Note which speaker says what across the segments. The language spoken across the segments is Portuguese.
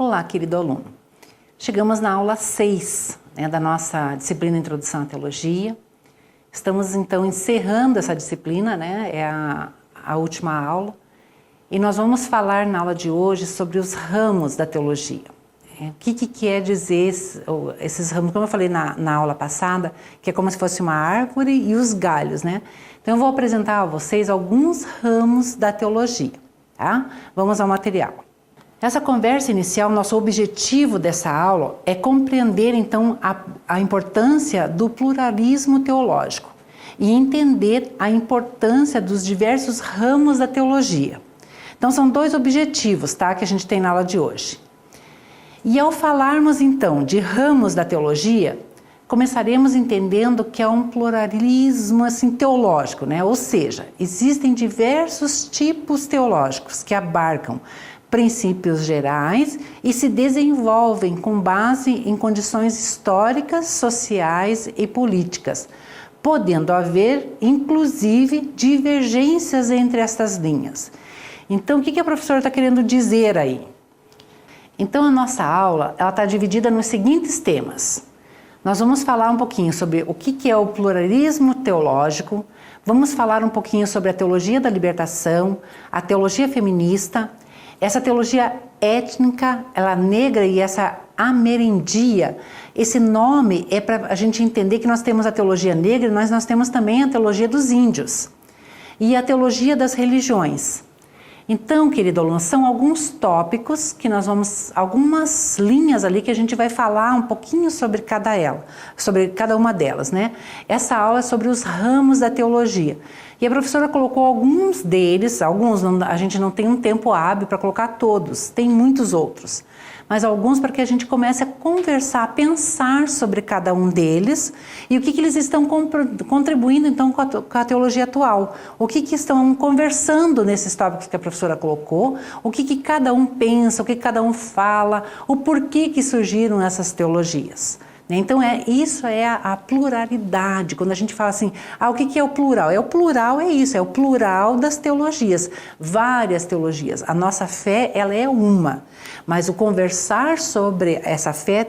Speaker 1: Olá, querido aluno. Chegamos na aula 6, da nossa disciplina Introdução à Teologia. Estamos, então, encerrando essa disciplina, é a última aula. E nós vamos falar na aula de hoje sobre os ramos da teologia. O que quer dizer esses ramos? Como eu falei na aula passada, que é como se fosse uma árvore e os galhos, Então, eu vou apresentar a vocês alguns ramos da teologia, tá? Vamos ao material. Essa conversa inicial, nosso objetivo dessa aula é compreender, então, a importância do pluralismo teológico e entender a importância dos diversos ramos da teologia. Então, são dois objetivos, que a gente tem na aula de hoje. E ao falarmos, então, de ramos da teologia, começaremos entendendo que é um pluralismo teológico, Ou seja, existem diversos tipos teológicos que abarcam princípios gerais e se desenvolvem com base em condições históricas, sociais e políticas, podendo haver, inclusive, divergências entre estas linhas. Então, o que a professora está querendo dizer aí? Então, a nossa aula está dividida nos seguintes temas. Nós vamos falar um pouquinho sobre o que é o pluralismo teológico, vamos falar um pouquinho sobre a teologia da libertação, a teologia feminista, essa teologia étnica, ela negra e essa ameríndia, esse nome é para a gente entender que nós temos a teologia negra, mas nós temos também a teologia dos índios e a teologia das religiões. Então, querido aluno, são alguns tópicos que nós vamos, algumas linhas ali que a gente vai falar um pouquinho sobre cada uma delas, Essa aula é sobre os ramos da teologia. E a professora colocou alguns deles, a gente não tem um tempo hábil para colocar todos, tem muitos outros. Mas alguns para que a gente comece a conversar, a pensar sobre cada um deles e o que eles estão contribuindo então com a teologia atual. O que estão conversando nesses tópicos que a professora colocou, o que cada um pensa, o que cada um fala, o porquê que surgiram essas teologias. Então, isso é a pluralidade. Quando a gente fala assim, o que é o plural? O plural é isso, é o plural das teologias, várias teologias. A nossa fé, ela é uma, mas o conversar sobre essa fé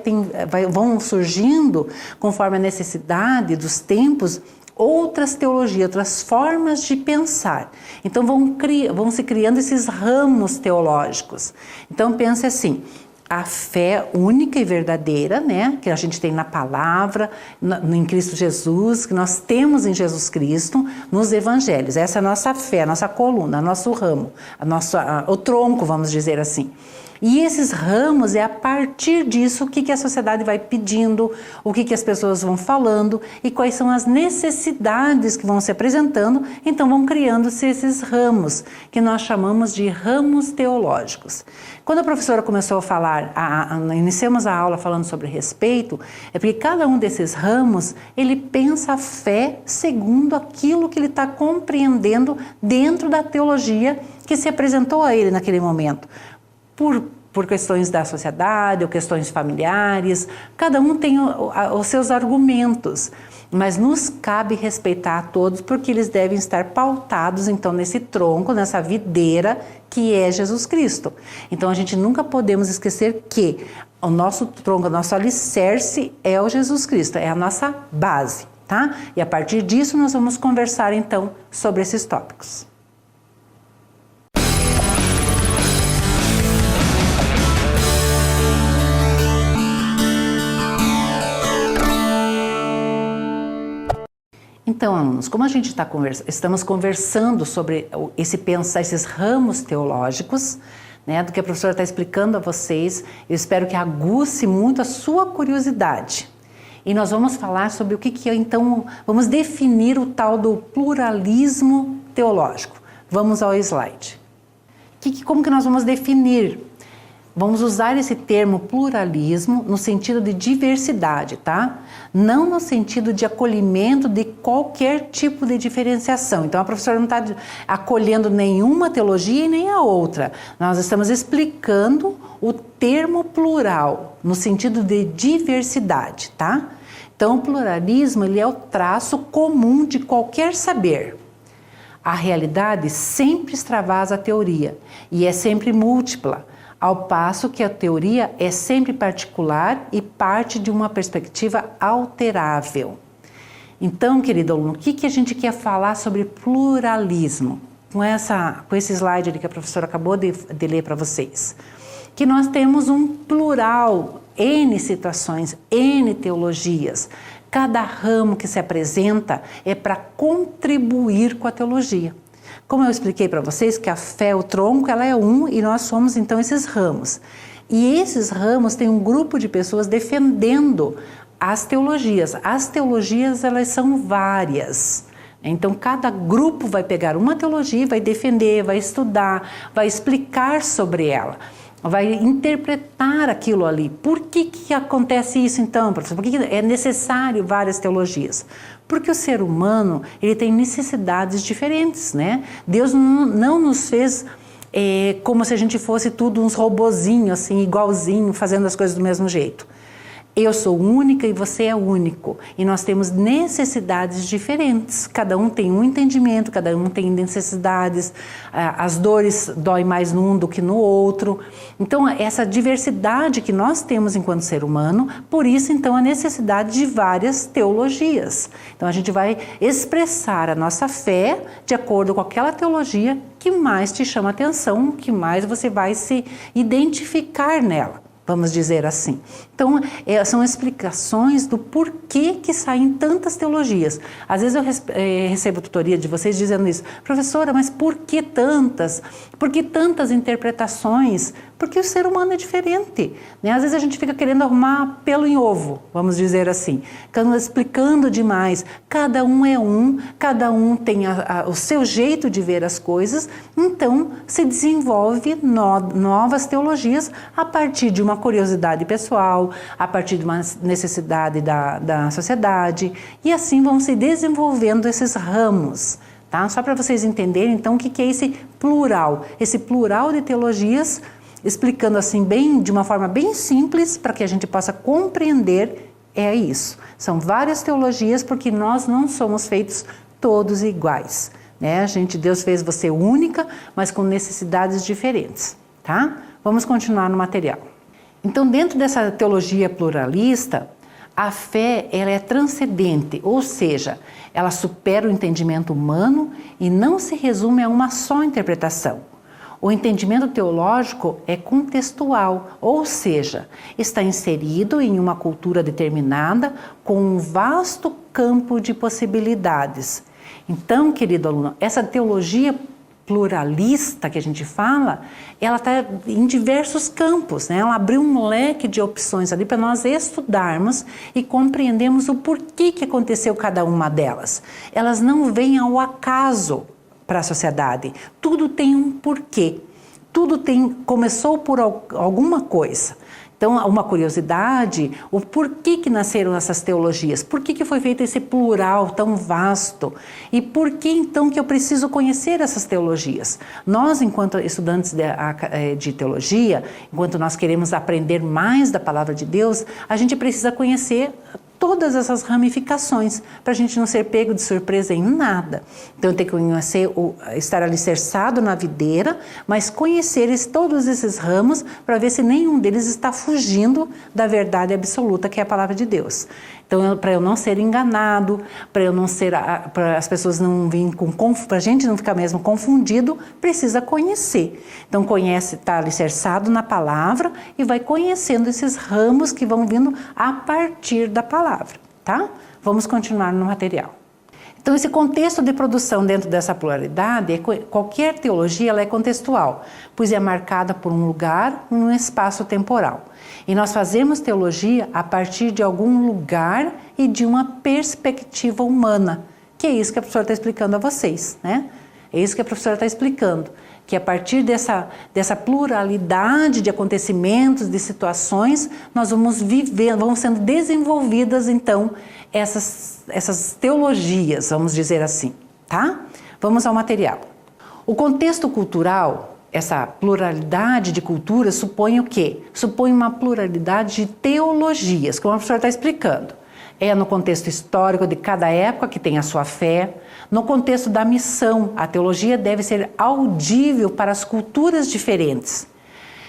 Speaker 1: vão surgindo, conforme a necessidade dos tempos, outras teologias, outras formas de pensar. Então, vão se criando esses ramos teológicos. Então, pense assim, a fé única e verdadeira, que a gente tem na palavra, em Cristo Jesus, que nós temos em Jesus Cristo, nos evangelhos. Essa é a nossa fé, a nossa coluna, nosso ramo, o tronco, vamos dizer assim. E esses ramos é a partir disso o que a sociedade vai pedindo, o que as pessoas vão falando e quais são as necessidades que vão se apresentando, então vão criando-se esses ramos, que nós chamamos de ramos teológicos. Quando a professora começou a falar, iniciamos a aula falando sobre respeito, é porque cada um desses ramos, ele pensa a fé segundo aquilo que ele está compreendendo dentro da teologia que se apresentou a ele naquele momento. Por questões da sociedade ou questões familiares, cada um tem os seus argumentos, mas nos cabe respeitar a todos porque eles devem estar pautados então nesse tronco, nessa videira que é Jesus Cristo. Então a gente nunca podemos esquecer que o nosso tronco, o nosso alicerce é o Jesus Cristo, é a nossa base, E a partir disso nós vamos conversar então sobre esses tópicos. Então, alunos, como a gente estamos conversando sobre esses ramos teológicos, do que a professora está explicando a vocês, eu espero que aguce muito a sua curiosidade. E nós vamos falar sobre o que é, então, vamos definir o tal do pluralismo teológico. Vamos ao slide. Como que nós vamos definir? Vamos usar esse termo pluralismo no sentido de diversidade, Não no sentido de acolhimento de qualquer tipo de diferenciação. Então, a professora não está acolhendo nenhuma teologia e nem a outra. Nós estamos explicando o termo plural no sentido de diversidade, Então, o pluralismo ele é o traço comum de qualquer saber. A realidade sempre extravasa a teoria e é sempre múltipla. ao passo que a teoria é sempre particular e parte de uma perspectiva alterável. Então, querido aluno, o que a gente quer falar sobre pluralismo? Com esse slide ali que a professora acabou de ler para vocês. Que nós temos um plural, N situações, N teologias. Cada ramo que se apresenta é para contribuir com a teologia. Como eu expliquei para vocês que a fé, o tronco, ela é um e nós somos então esses ramos. E esses ramos têm um grupo de pessoas defendendo as teologias. As teologias, elas são várias. Então, cada grupo vai pegar uma teologia, vai defender, vai estudar, vai explicar sobre ela, vai interpretar aquilo ali. Por que acontece isso então, professor? Por que é necessário várias teologias? Porque o ser humano, ele tem necessidades diferentes, né? Deus não nos fez como se a gente fosse tudo uns robozinhos, assim, igualzinho, fazendo as coisas do mesmo jeito. Eu sou única e você é único. E nós temos necessidades diferentes. Cada um tem um entendimento, cada um tem necessidades. As dores doem mais num do que no outro. Então, essa diversidade que nós temos enquanto ser humano, por isso, então, a necessidade de várias teologias. Então, a gente vai expressar a nossa fé de acordo com aquela teologia que mais te chama atenção, que mais você vai se identificar nela. Vamos dizer assim. Então, são explicações do porquê que saem tantas teologias. Às vezes eu recebo tutoria de vocês dizendo isso. Professora, mas por que tantas? Por que tantas interpretações? Porque o ser humano é diferente, né? Às vezes a gente fica querendo arrumar pelo em ovo, vamos dizer assim. Explicando demais. Cada um é um, cada um tem o seu jeito de ver as coisas. Então, se desenvolve novas teologias a partir de uma curiosidade pessoal, a partir de uma necessidade da sociedade, e assim vão se desenvolvendo esses ramos, tá? Só para vocês entenderem, então, o que é esse plural de teologias, explicando assim de uma forma bem simples, para que a gente possa compreender, é isso. São várias teologias, porque nós não somos feitos todos iguais, né? Deus fez você única, mas com necessidades diferentes, tá? Vamos continuar no material. Então, dentro dessa teologia pluralista, a fé ela é transcendente, ou seja, ela supera o entendimento humano e não se resume a uma só interpretação. O entendimento teológico é contextual, ou seja, está inserido em uma cultura determinada com um vasto campo de possibilidades. Então, querido aluno, essa teologia pluralista que a gente fala, ela está em diversos campos, né? Ela abriu um leque de opções ali para nós estudarmos e compreendermos o porquê que aconteceu cada uma delas. Elas não vêm ao acaso para a sociedade, tudo tem um porquê, começou por alguma coisa. Então, uma curiosidade, o porquê que nasceram essas teologias, por que foi feito esse plural tão vasto e por que então que eu preciso conhecer essas teologias. Nós, enquanto estudantes de teologia, enquanto nós queremos aprender mais da palavra de Deus, a gente precisa conhecer todas essas ramificações, para a gente não ser pego de surpresa em nada. Então, tem que conhecer, estar alicerçado na videira, mas conhecer todos esses ramos, para ver se nenhum deles está fugindo da verdade absoluta, que é a palavra de Deus. Então, para eu não ser enganado, para as pessoas não virem para a gente não ficar mesmo confundido, precisa conhecer. Então, está alicerçado na palavra e vai conhecendo esses ramos que vão vindo a partir da palavra, tá? Vamos continuar no material. Então, esse contexto de produção dentro dessa pluralidade, qualquer teologia ela é contextual, pois é marcada por um lugar, um espaço temporal. E nós fazemos teologia a partir de algum lugar e de uma perspectiva humana, que é isso que a professora está explicando a vocês, né? É isso que a professora está explicando, que a partir dessa pluralidade de acontecimentos, de situações, nós vamos sendo desenvolvidas, então, essas teologias, vamos dizer assim, tá? Vamos ao material. O contexto cultural, essa pluralidade de culturas, supõe o quê? Supõe uma pluralidade de teologias, como a professora está explicando. É no contexto histórico de cada época que tem a sua fé, no contexto da missão, a teologia deve ser audível para as culturas diferentes.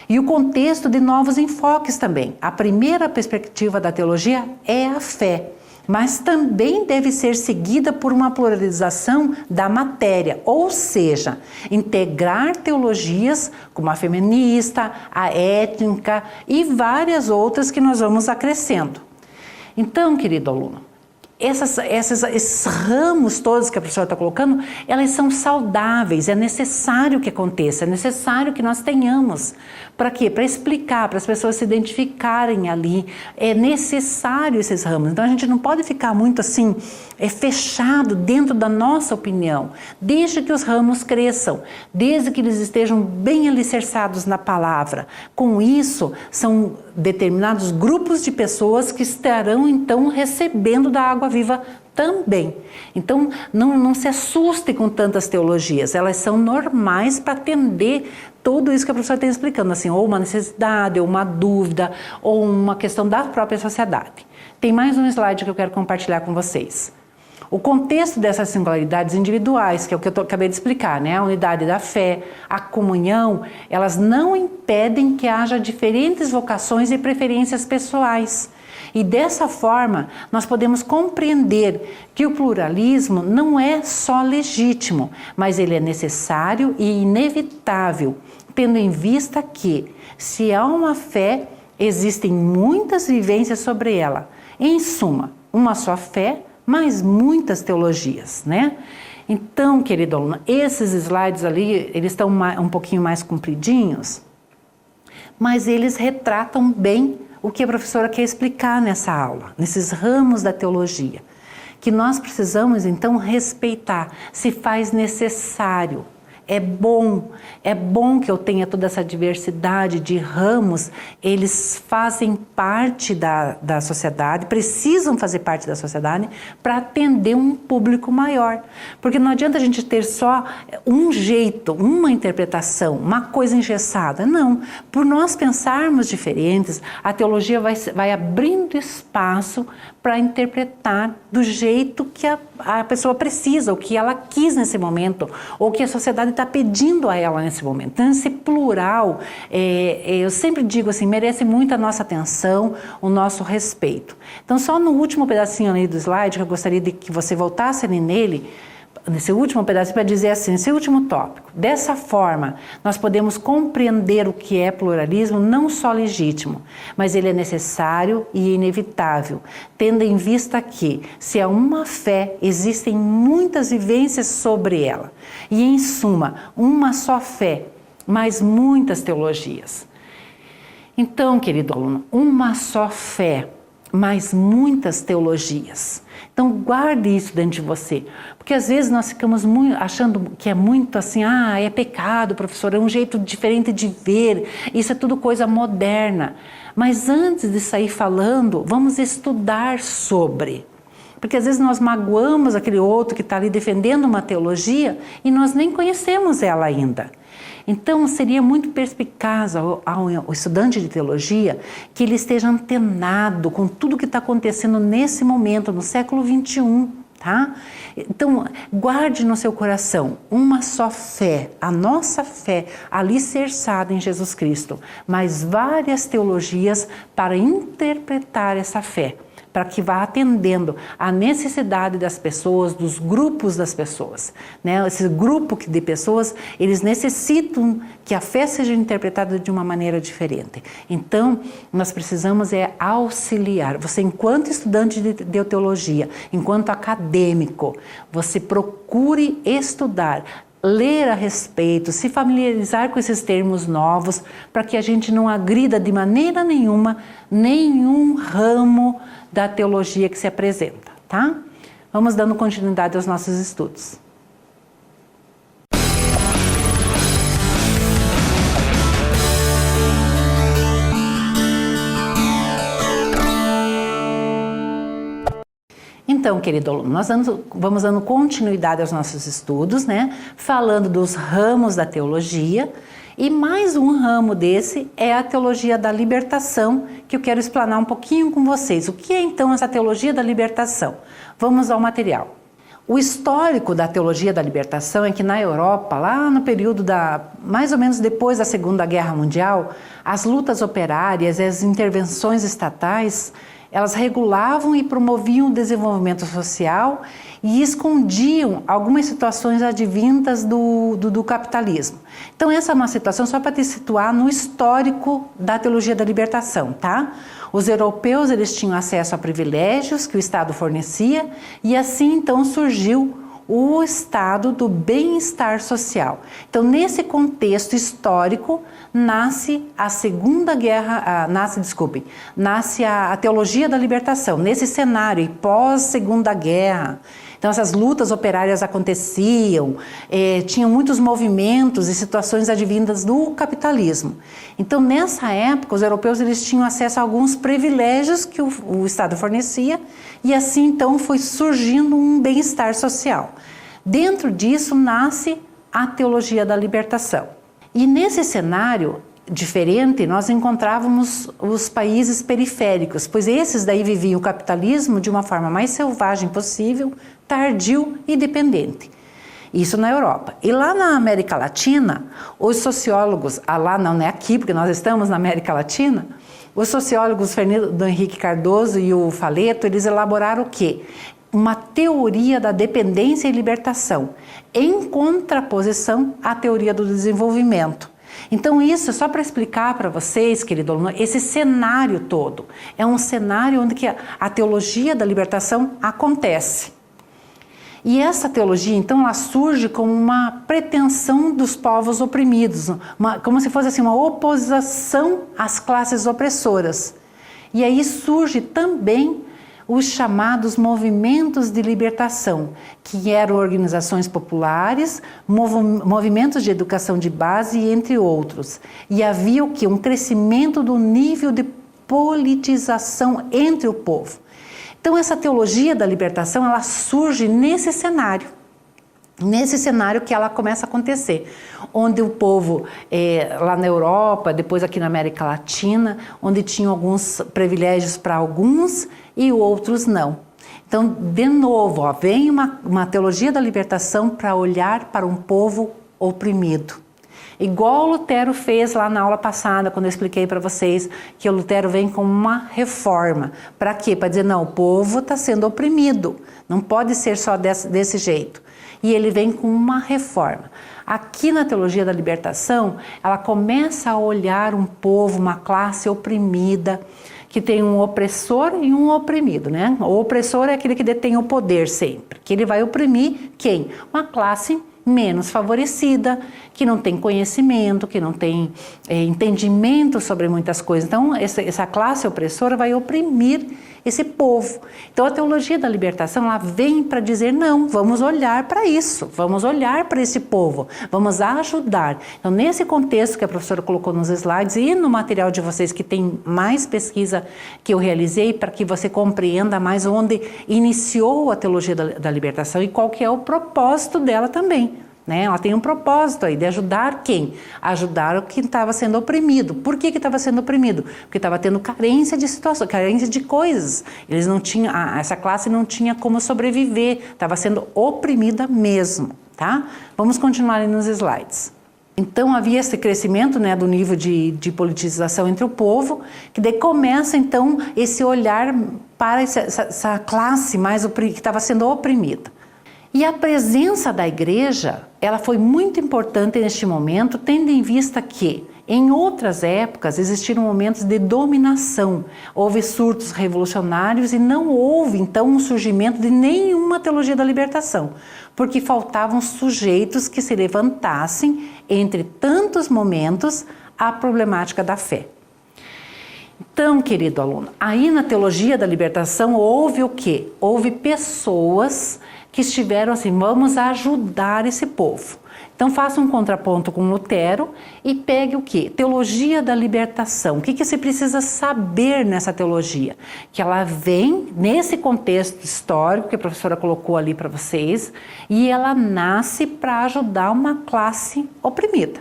Speaker 1: E o contexto de novos enfoques também. A primeira perspectiva da teologia é a fé, mas também deve ser seguida por uma pluralização da matéria, ou seja, integrar teologias como a feminista, a étnica e várias outras que nós vamos acrescendo. Então, querido aluno, esses ramos todos que a professora está colocando, elas são saudáveis, é necessário que aconteça, é necessário que nós tenhamos. Para quê? Para explicar, para as pessoas se identificarem ali, é necessário esses ramos. Então a gente não pode ficar muito assim, fechado dentro da nossa opinião, desde que os ramos cresçam, desde que eles estejam bem alicerçados na palavra. Com isso, são determinados grupos de pessoas que estarão então recebendo da água viva também. Então, não se assuste com tantas teologias, elas são normais para atender tudo isso que a professora está explicando, assim, ou uma necessidade, ou uma dúvida, ou uma questão da própria sociedade. Tem mais um slide que eu quero compartilhar com vocês. O contexto dessas singularidades individuais, que é o que eu acabei de explicar, né? A unidade da fé, a comunhão, elas não impedem que haja diferentes vocações e preferências pessoais. E dessa forma, nós podemos compreender que o pluralismo não é só legítimo, mas ele é necessário e inevitável, tendo em vista que, se há uma fé, existem muitas vivências sobre ela. Em suma, uma só fé, mas muitas teologias, né? Então, querido aluno, esses slides ali, eles estão um pouquinho mais compridinhos, mas eles retratam bem o que a professora quer explicar nessa aula, nesses ramos da teologia, que nós precisamos então respeitar, se faz necessário. É bom que eu tenha toda essa diversidade de ramos, eles fazem parte da sociedade, precisam fazer parte da sociedade para atender um público maior. Porque não adianta a gente ter só um jeito, uma interpretação, uma coisa engessada. Não, por nós pensarmos diferentes, a teologia vai abrindo espaço para interpretar do jeito que a pessoa precisa, o que ela quis nesse momento, ou que a sociedade está pedindo a ela nesse momento. Então, esse plural, eu sempre digo assim, merece muito a nossa atenção, o nosso respeito. Então, só no último pedacinho ali do slide, que eu gostaria de que você voltasse ali nele, nesse último pedacinho, para dizer assim, esse último tópico. Dessa forma, nós podemos compreender o que é pluralismo, não só legítimo, mas ele é necessário e inevitável, tendo em vista que, se há uma fé, existem muitas vivências sobre ela. E, em suma, uma só fé, mas muitas teologias. Então, querido aluno, uma só fé, mas muitas teologias. Então, guarde isso dentro de você, porque às vezes nós ficamos achando que é muito assim, é pecado, professor, é um jeito diferente de ver, isso é tudo coisa moderna. Mas antes de sair falando, vamos estudar sobre. Porque às vezes nós magoamos aquele outro que está ali defendendo uma teologia e nós nem conhecemos ela ainda. Então, seria muito perspicaz ao estudante de teologia que ele esteja antenado com tudo que está acontecendo nesse momento, no século XXI, tá? Então, guarde no seu coração uma só fé, a nossa fé alicerçada em Jesus Cristo, mas várias teologias para interpretar essa fé, para que vá atendendo à necessidade das pessoas, dos grupos das pessoas, né? Esse grupo de pessoas, eles necessitam que a fé seja interpretada de uma maneira diferente. Então, nós precisamos auxiliar. Você, enquanto estudante de teologia, enquanto acadêmico, você procure estudar, ler a respeito, se familiarizar com esses termos novos, para que a gente não agrida de maneira nenhuma nenhum ramo da teologia que se apresenta, tá? Vamos dando continuidade aos nossos estudos. Então, querido aluno, nós vamos dando continuidade aos nossos estudos, né? Falando dos ramos da teologia. E mais um ramo desse é a teologia da libertação, que eu quero explanar um pouquinho com vocês. O que é então essa teologia da libertação? Vamos ao material. O histórico da teologia da libertação é que na Europa, lá no período mais ou menos depois da Segunda Guerra Mundial, as lutas operárias e as intervenções estatais, elas regulavam e promoviam o desenvolvimento social e escondiam algumas situações advindas do capitalismo. Então essa é uma situação só para te situar no histórico da teologia da libertação, tá? Os europeus, eles tinham acesso a privilégios que o Estado fornecia e assim então surgiu o estado do bem-estar social. Então, nesse contexto histórico, nasce nasce a teologia da libertação, nesse cenário pós-Segunda Guerra. Então, essas lutas operárias aconteciam, tinham muitos movimentos e situações advindas do capitalismo. Então, nessa época, os europeus eles tinham acesso a alguns privilégios que o Estado fornecia e assim, então, foi surgindo um bem-estar social. Dentro disso, nasce a teologia da libertação. E nesse cenário diferente, nós encontrávamos os países periféricos, pois esses daí viviam o capitalismo de uma forma mais selvagem possível, tardio e dependente. Isso na Europa. E lá na América Latina, os sociólogos, lá não é aqui, porque nós estamos na América Latina, os sociólogos Fernando Henrique Cardoso e o Faleto, eles elaboraram o quê? Uma teoria da dependência e libertação, em contraposição à teoria do desenvolvimento. Então isso, só para explicar para vocês, querido aluno, esse cenário todo, é um cenário onde que a teologia da libertação acontece. E essa teologia, então, ela surge como uma pretensão dos povos oprimidos, como se fosse assim, uma oposição às classes opressoras. E aí surge também os chamados movimentos de libertação, que eram organizações populares, movimentos de educação de base, entre outros. E havia o quê? Um crescimento do nível de politização entre o povo. Então essa teologia da libertação, ela surge nesse cenário que ela começa a acontecer, onde o povo, lá na Europa, depois aqui na América Latina, onde tinham alguns privilégios para alguns e outros não. Então, de novo, vem uma teologia da libertação para olhar para um povo oprimido. Igual Lutero fez lá na aula passada, quando eu expliquei para vocês que o Lutero vem com uma reforma. Para quê? Para dizer, não, o povo está sendo oprimido, não pode ser só desse jeito. E ele vem com uma reforma. Aqui na teologia da libertação, ela começa a olhar um povo, uma classe oprimida, que tem um opressor e um oprimido, né? O opressor é aquele que detém o poder sempre, que ele vai oprimir quem? Uma classe menos favorecida, que não tem conhecimento, que não tem entendimento sobre muitas coisas. Então, essa classe opressora vai oprimir esse povo. Então, a teologia da libertação, ela vem para dizer, não, vamos olhar para isso, vamos olhar para esse povo, vamos ajudar. Então, nesse contexto que a professora colocou nos slides e no material de vocês que tem mais pesquisa que eu realizei, para que você compreenda mais onde iniciou a teologia da libertação e qual que é o propósito dela também. Né? Ela tem um propósito aí de ajudar quem? Ajudar o que estava sendo oprimido. Por que estava sendo oprimido? Porque estava tendo carência de situações, carência de coisas. Eles não tinham, essa classe não tinha como sobreviver, estava sendo oprimida mesmo, tá? Vamos continuar ali nos slides. Então havia esse crescimento, né, do nível de politização entre o povo, que daí começa então esse olhar para essa classe mais que estava sendo oprimida. E a presença da igreja, ela foi muito importante neste momento, tendo em vista que, em outras épocas, existiram momentos de dominação, houve surtos revolucionários e não houve, então, um surgimento de nenhuma teologia da libertação, porque faltavam sujeitos que se levantassem, entre tantos momentos, à problemática da fé. Então, querido aluno, aí na teologia da libertação houve o quê? Houve pessoas que estiveram assim, vamos ajudar esse povo. Então faça um contraponto com Lutero e pegue o quê? Teologia da libertação. O que você precisa saber nessa teologia? Que ela vem nesse contexto histórico que a professora colocou ali para vocês e ela nasce para ajudar uma classe oprimida.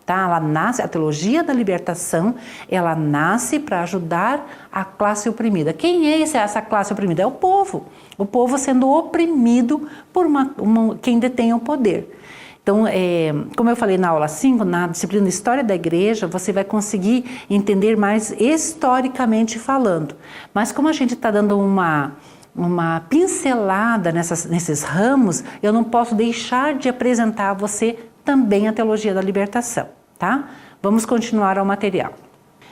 Speaker 1: Tá? Ela nasce, a teologia da libertação, ela nasce para ajudar a classe oprimida. Quem é essa classe oprimida? É o povo. O povo sendo oprimido por quem detém o poder. Então, como eu falei na aula 5, na disciplina História da Igreja, você vai conseguir entender mais historicamente falando. Mas como a gente está dando uma pincelada nesses ramos, eu não posso deixar de apresentar a você também a teologia da libertação, tá? Vamos continuar ao material.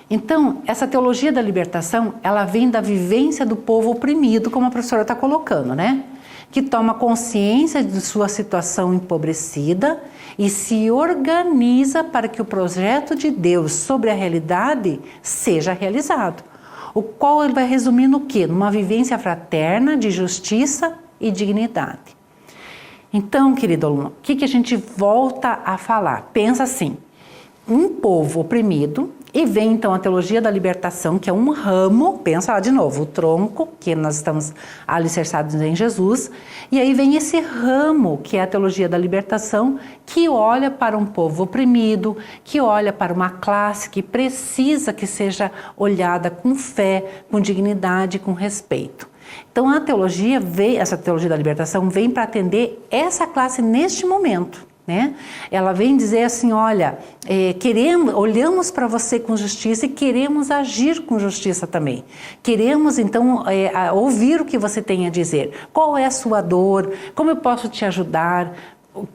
Speaker 1: Então, essa teologia da libertação, ela vem da vivência do povo oprimido, como a professora está colocando, né? Que toma consciência de sua situação empobrecida e se organiza para que o projeto de Deus sobre a realidade seja realizado. O qual ele vai resumir no quê? Numa vivência fraterna de justiça e dignidade. Então, querido aluno, o que a gente volta a falar? Pensa assim, um povo oprimido, e vem então a teologia da libertação, que é um ramo, pensa lá de novo, o tronco, que nós estamos alicerçados em Jesus, e aí vem esse ramo, que é a teologia da libertação, que olha para um povo oprimido, que olha para uma classe que precisa que seja olhada com fé, com dignidade, com respeito. Então essa teologia da libertação vem para atender essa classe neste momento. Né? Ela vem dizer assim, olha, olhamos para você com justiça e queremos agir com justiça também. Queremos então ouvir o que você tem a dizer. Qual é a sua dor? Como eu posso te ajudar?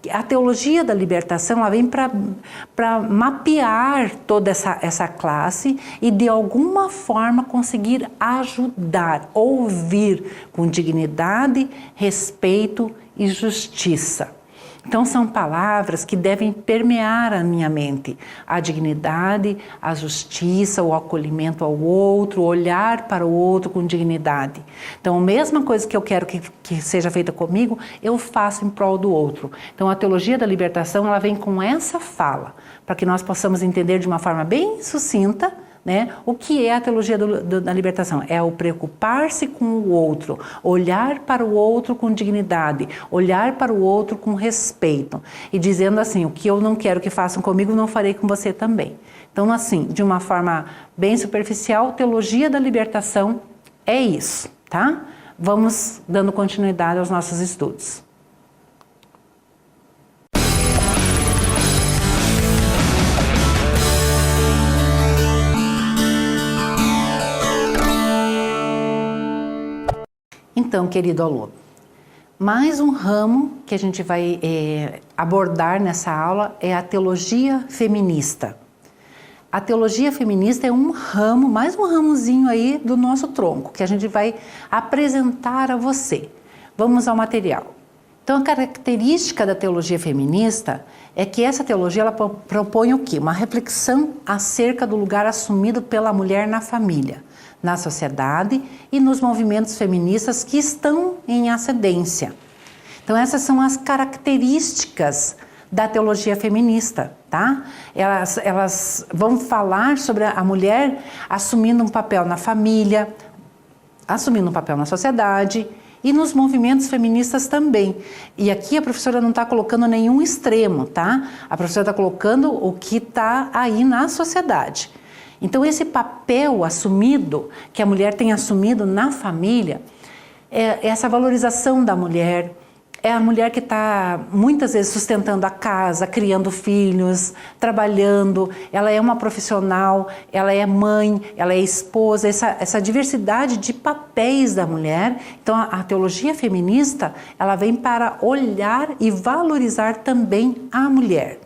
Speaker 1: A teologia da libertação ela vem para mapear toda essa classe e de alguma forma conseguir ajudar, ouvir com dignidade, respeito e justiça. Então são palavras que devem permear a minha mente. A dignidade, a justiça, o acolhimento ao outro, olhar para o outro com dignidade. Então a mesma coisa que eu quero que seja feita comigo, eu faço em prol do outro. Então a teologia da libertação ela vem com essa fala, para que nós possamos entender de uma forma bem sucinta, né? O que é a teologia da libertação? É o preocupar-se com o outro, olhar para o outro com dignidade, olhar para o outro com respeito e dizendo assim, o que eu não quero que façam comigo, não farei com você também. Então assim, de uma forma bem superficial, teologia da libertação é isso, tá? Vamos dando continuidade aos nossos estudos. Então, querido aluno, mais um ramo que a gente vai abordar nessa aula é a teologia feminista. A teologia feminista é um ramo, mais um ramozinho aí do nosso tronco, que a gente vai apresentar a você. Vamos ao material. Então, a característica da teologia feminista é que essa teologia ela propõe o quê? Uma reflexão acerca do lugar assumido pela mulher na família, na sociedade e nos movimentos feministas que estão em ascendência. Então essas são as características da teologia feminista, tá? Elas vão falar sobre a mulher assumindo um papel na família, assumindo um papel na sociedade e nos movimentos feministas também. E aqui a professora não está colocando nenhum extremo, tá? A professora está colocando o que está aí na sociedade. Então esse papel assumido, que a mulher tem assumido na família, é essa valorização da mulher, é a mulher que está muitas vezes sustentando a casa, criando filhos, trabalhando, ela é uma profissional, ela é mãe, ela é esposa, essa diversidade de papéis da mulher. Então a teologia feminista, ela vem para olhar e valorizar também a mulher.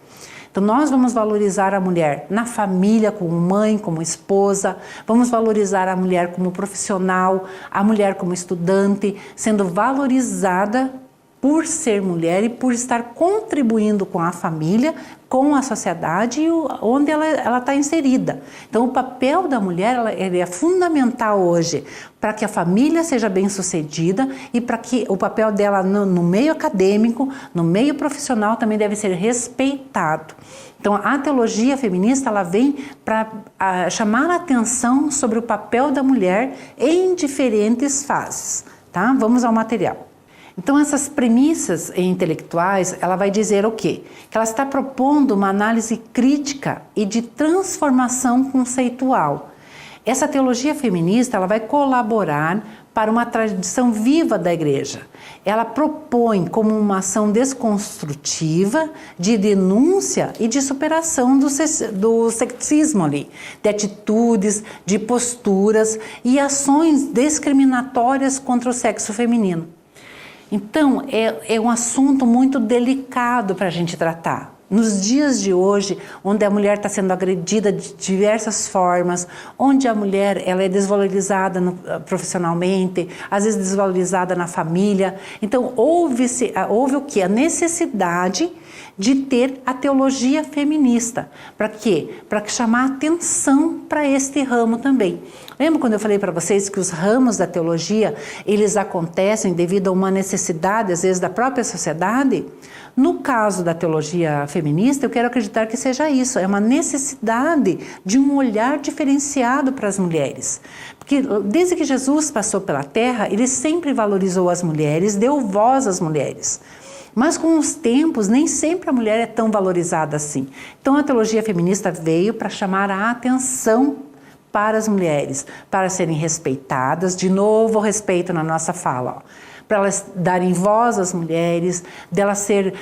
Speaker 1: Então nós vamos valorizar a mulher na família, como mãe, como esposa, vamos valorizar a mulher como profissional, a mulher como estudante, sendo valorizada por ser mulher e por estar contribuindo com a família, com a sociedade onde ela está inserida. Então o papel da mulher ele é fundamental hoje para que a família seja bem sucedida e para que o papel dela no meio acadêmico, no meio profissional também deve ser respeitado. Então a teologia feminista ela vem para chamar a atenção sobre o papel da mulher em diferentes fases. Tá? Vamos ao material. Então essas premissas intelectuais, ela vai dizer o quê? Que ela está propondo uma análise crítica e de transformação conceitual. Essa teologia feminista, ela vai colaborar para uma tradição viva da igreja. Ela propõe como uma ação desconstrutiva de denúncia e de superação do sexismo ali, de atitudes, de posturas e ações discriminatórias contra o sexo feminino. Então, é um assunto muito delicado para a gente tratar. Nos dias de hoje, onde a mulher está sendo agredida de diversas formas, onde a mulher ela é desvalorizada profissionalmente, às vezes desvalorizada na família. Então, houve o quê? A necessidade de ter a teologia feminista. Para quê? Para chamar atenção para este ramo também. Lembra quando eu falei para vocês que os ramos da teologia, eles acontecem devido a uma necessidade, às vezes, da própria sociedade? No caso da teologia feminista, eu quero acreditar que seja isso, é uma necessidade de um olhar diferenciado para as mulheres. Porque desde que Jesus passou pela terra, ele sempre valorizou as mulheres, deu voz às mulheres. Mas com os tempos, nem sempre a mulher é tão valorizada assim. Então a teologia feminista veio para chamar a atenção para as mulheres, para serem respeitadas, de novo o respeito na nossa fala, ó. Para elas darem voz às mulheres, dela ser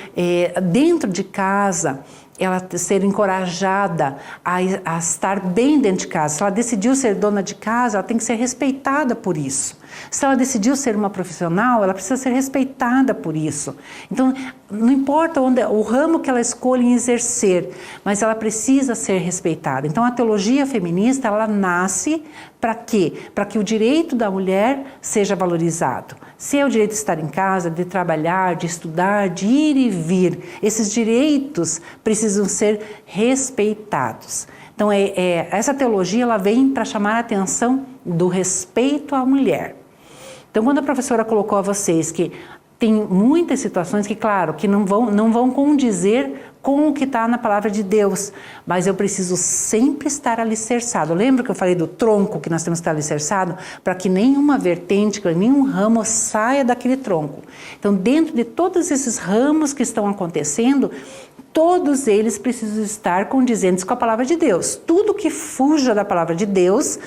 Speaker 1: dentro de casa, ela ser encorajada a estar bem dentro de casa. Se ela decidiu ser dona de casa, ela tem que ser respeitada por isso. Se ela decidiu ser uma profissional, ela precisa ser respeitada por isso. Então, não importa o ramo que ela escolhe em exercer, mas ela precisa ser respeitada. Então, a teologia feminista, ela nasce para quê? Para que o direito da mulher seja valorizado. Se é o direito de estar em casa, de trabalhar, de estudar, de ir e vir, esses direitos precisam ser respeitados. Então, essa teologia ela vem para chamar a atenção do respeito à mulher. Então, quando a professora colocou a vocês que tem muitas situações que, claro, que não vão condizer com o que está na palavra de Deus, mas eu preciso sempre estar alicerçado. Lembra que eu falei do tronco que nós temos que estar alicerçado? Para que nenhuma vertente, nenhum ramo saia daquele tronco. Então, dentro de todos esses ramos que estão acontecendo, todos eles precisam estar condizentes com a palavra de Deus. Tudo que fuja da palavra de Deus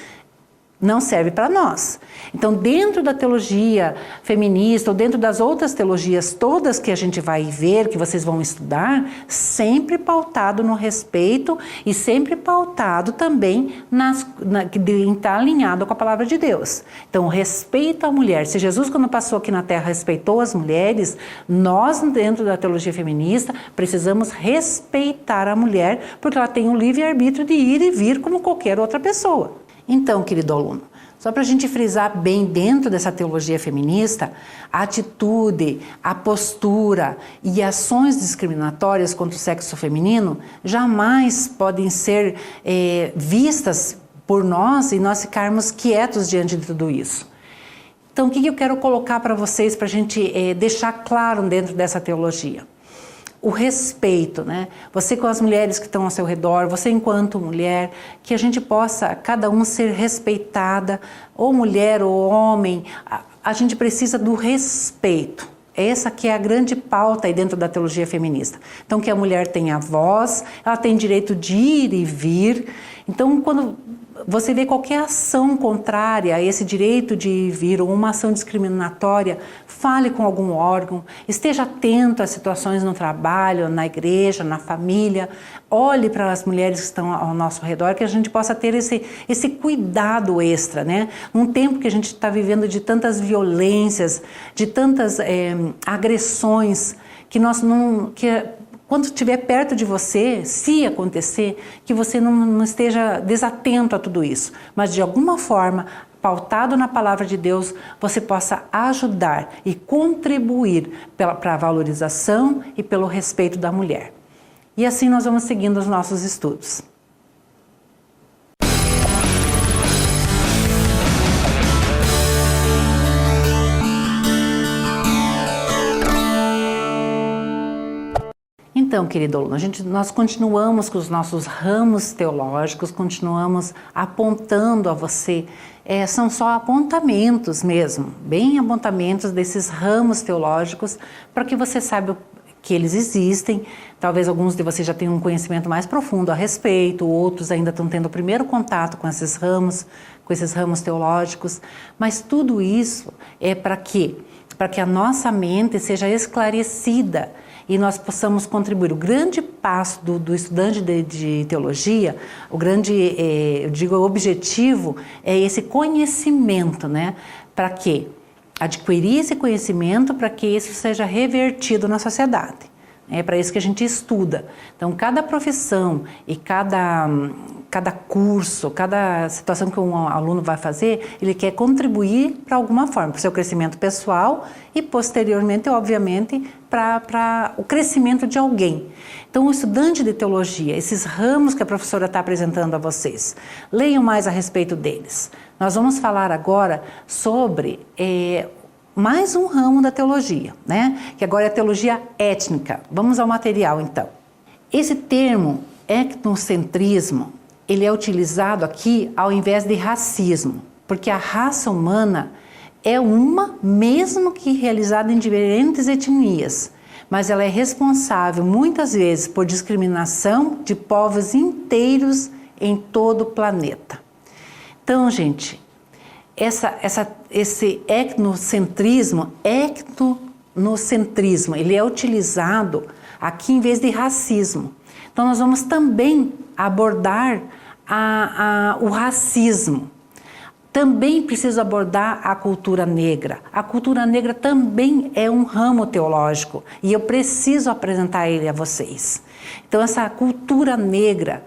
Speaker 1: não serve para nós. Então, dentro da teologia feminista, ou dentro das outras teologias todas que a gente vai ver, que vocês vão estudar, sempre pautado no respeito e sempre pautado também em estar alinhado com a palavra de Deus. Então, o respeito à mulher. Se Jesus, quando passou aqui na Terra, respeitou as mulheres, nós, dentro da teologia feminista, precisamos respeitar a mulher, porque ela tem o livre-arbítrio de ir e vir como qualquer outra pessoa. Então, querido aluno, só para a gente frisar bem dentro dessa teologia feminista, a atitude, a postura e ações discriminatórias contra o sexo feminino jamais podem ser vistas por nós e nós ficarmos quietos diante de tudo isso. Então, o que eu quero colocar para vocês, para a gente deixar claro dentro dessa teologia? O respeito, né? Você com as mulheres que estão ao seu redor, você enquanto mulher, que a gente possa, cada um ser respeitada, ou mulher ou homem, a gente precisa do respeito. Essa que é a grande pauta aí dentro da teologia feminista. Então, que a mulher tenha voz, ela tem direito de ir e vir. Então, quando você vê qualquer ação contrária a esse direito de vir ou uma ação discriminatória, fale com algum órgão, esteja atento às situações no trabalho, na igreja, na família, olhe para as mulheres que estão ao nosso redor, que a gente possa ter esse cuidado extra, né? Num tempo que a gente está vivendo de tantas violências, de tantas agressões, que nós não... Quando estiver perto de você, se acontecer, que você não esteja desatento a tudo isso, mas de alguma forma, pautado na palavra de Deus, você possa ajudar e contribuir para a valorização e pelo respeito da mulher. E assim nós vamos seguindo os nossos estudos. Então, querido aluno, nós continuamos com os nossos ramos teológicos, continuamos apontando a você, são só apontamentos mesmo, bem apontamentos desses ramos teológicos, para que você saiba que eles existem. Talvez alguns de vocês já tenham um conhecimento mais profundo a respeito, outros ainda estão tendo o primeiro contato com esses ramos teológicos, mas tudo isso é para quê? Para que a nossa mente seja esclarecida e nós possamos contribuir. O grande passo do estudante de teologia, o grande, objetivo é esse conhecimento, né? Para quê? Adquirir esse conhecimento para que isso seja revertido na sociedade. É para isso que a gente estuda. Então, cada profissão e cada curso, cada situação que um aluno vai fazer, ele quer contribuir para alguma forma, para o seu crescimento pessoal e, posteriormente, obviamente, para o crescimento de alguém. Então, o estudante de teologia, esses ramos que a professora está apresentando a vocês, leiam mais a respeito deles. Nós vamos falar agora sobre mais um ramo da teologia, né? Que agora é a teologia étnica. Vamos ao material, então. Esse termo, etnocentrismo, ele é utilizado aqui ao invés de racismo, porque a raça humana é uma, mesmo que realizada em diferentes etnias, mas ela é responsável, muitas vezes, por discriminação de povos inteiros em todo o planeta. Então, gente, esse etnocentrismo, ele é utilizado aqui em vez de racismo. Então, nós vamos também abordar o racismo. Também preciso abordar a cultura negra. A cultura negra também é um ramo teológico e eu preciso apresentar ele a vocês. Então, essa cultura negra,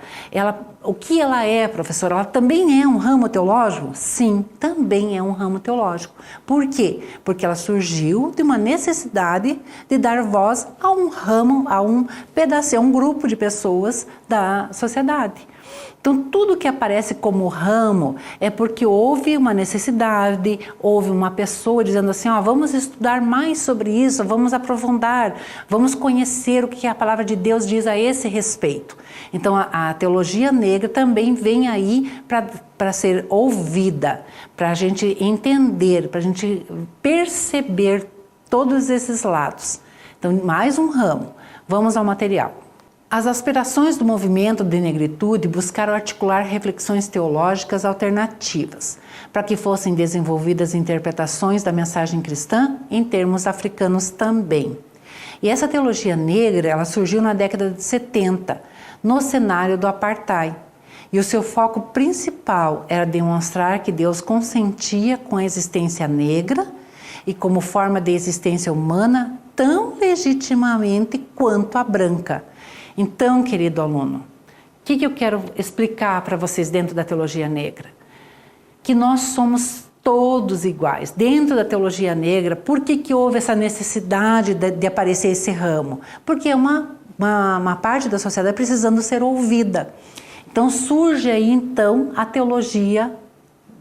Speaker 1: o que ela é, professora? Ela também é um ramo teológico? Sim, também é um ramo teológico. Por quê? Porque ela surgiu de uma necessidade de dar voz a um ramo, a um pedaço, a um grupo de pessoas da sociedade. Então, tudo que aparece como ramo é porque houve uma necessidade, houve uma pessoa dizendo assim, vamos estudar mais sobre isso, vamos aprofundar, vamos conhecer o que a palavra de Deus diz a esse respeito. Então, a teologia negra também vem aí para ser ouvida, para a gente entender, para a gente perceber todos esses lados. Então, mais um ramo. Vamos ao material. As aspirações do movimento de negritude buscaram articular reflexões teológicas alternativas, para que fossem desenvolvidas interpretações da mensagem cristã em termos africanos também. E essa teologia negra, ela surgiu na década de 70, no cenário do apartheid. E o seu foco principal era demonstrar que Deus consentia com a existência negra e como forma de existência humana tão legitimamente quanto a branca. Então, querido aluno, o que eu quero explicar para vocês dentro da teologia negra? Que nós somos todos iguais. Dentro da teologia negra, por que houve essa necessidade de aparecer esse ramo? Porque é uma parte da sociedade precisando ser ouvida. Então, surge aí, então, a teologia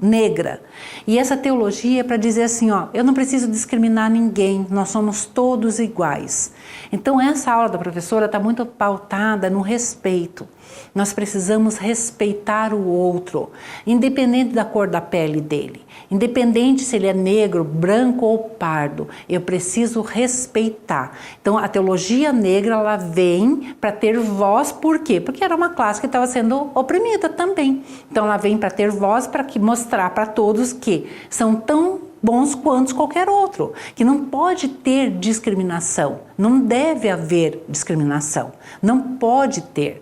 Speaker 1: negra. E essa teologia é para dizer assim, eu não preciso discriminar ninguém, nós somos todos iguais. Então, essa aula da professora está muito pautada no respeito. Nós precisamos respeitar o outro, independente da cor da pele dele, independente se ele é negro, branco ou pardo, eu preciso respeitar. Então, a teologia negra, ela vem para ter voz, por quê? Porque era uma classe que estava sendo oprimida também. Então, ela vem para ter voz, para mostrar para todos que são tão bons quanto qualquer outro, que não pode ter discriminação, não deve haver discriminação, não pode ter.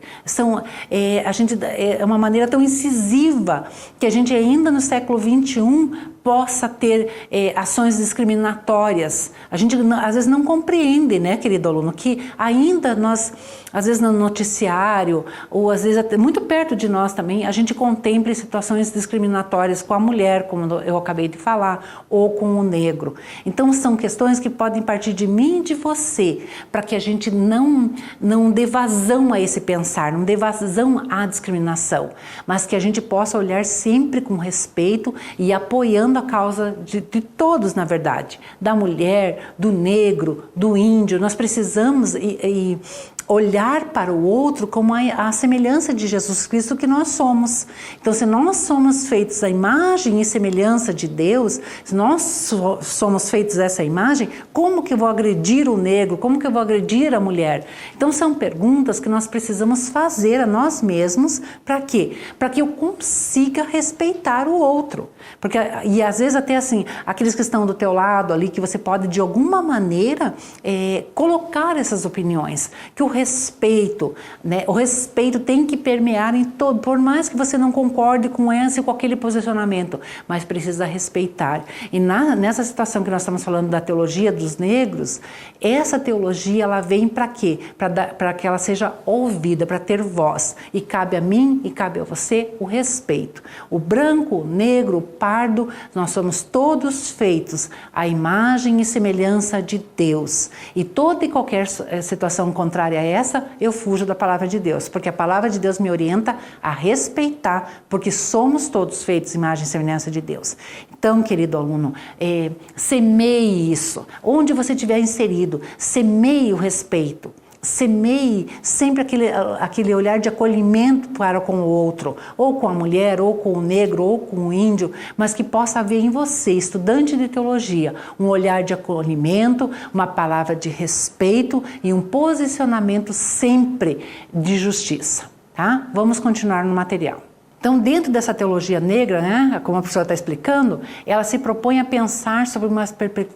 Speaker 1: É uma maneira tão incisiva que a gente ainda no século XXI possa ter ações discriminatórias. A gente às vezes não compreende, né, querido aluno, que ainda nós, às vezes no noticiário, ou às vezes até muito perto de nós também, a gente contempla situações discriminatórias com a mulher, como eu acabei de falar, ou com o negro. Então são questões que podem partir de mim e de você, para que a gente não dê vazão a esse pensar, não dê vazão à discriminação, mas que a gente possa olhar sempre com respeito e apoiando a causa de todos, na verdade, da mulher, do negro, do índio. Nós precisamos olhar para o outro como a semelhança de Jesus Cristo que nós somos. Então, se nós somos feitos à imagem e semelhança de Deus, se nós somos feitos essa imagem, como que eu vou agredir o negro? Como que eu vou agredir a mulher? Então, são perguntas que nós precisamos fazer a nós mesmos. Para quê? Para que eu consiga respeitar o outro. Porque, e às vezes até assim, aqueles que estão do teu lado ali, que você pode de alguma maneira colocar essas opiniões, que o respeito, né? O respeito tem que permear em todo, por mais que você não concorde com esse ou com aquele posicionamento, mas precisa respeitar. E nessa situação que nós estamos falando da teologia dos negros, essa teologia ela vem para quê? Para que ela seja ouvida, para ter voz. E cabe a mim e cabe a você o respeito. O branco, o negro, o pardo, nós somos todos feitos à imagem e semelhança de Deus. E toda e qualquer situação contrária a essa, eu fujo da palavra de Deus, porque a palavra de Deus me orienta a respeitar, porque somos todos feitos imagem e semelhança de Deus. Então, querido aluno, semeie isso. Onde você estiver inserido, semeie o respeito. Semeie sempre aquele olhar de acolhimento para com o outro, ou com a mulher, ou com o negro, ou com o índio, mas que possa haver em você, estudante de teologia, um olhar de acolhimento, uma palavra de respeito e um posicionamento sempre de justiça, tá? Vamos continuar no material. Então, dentro dessa teologia negra, né, como a professora está explicando, ela se propõe a pensar sobre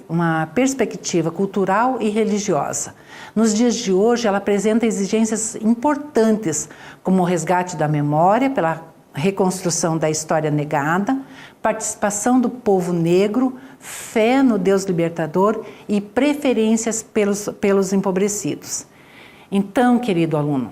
Speaker 1: uma perspectiva cultural e religiosa. Nos dias de hoje, ela apresenta exigências importantes, como o resgate da memória pela reconstrução da história negada, participação do povo negro, fé no Deus libertador e preferências pelos empobrecidos. Então, querido aluno,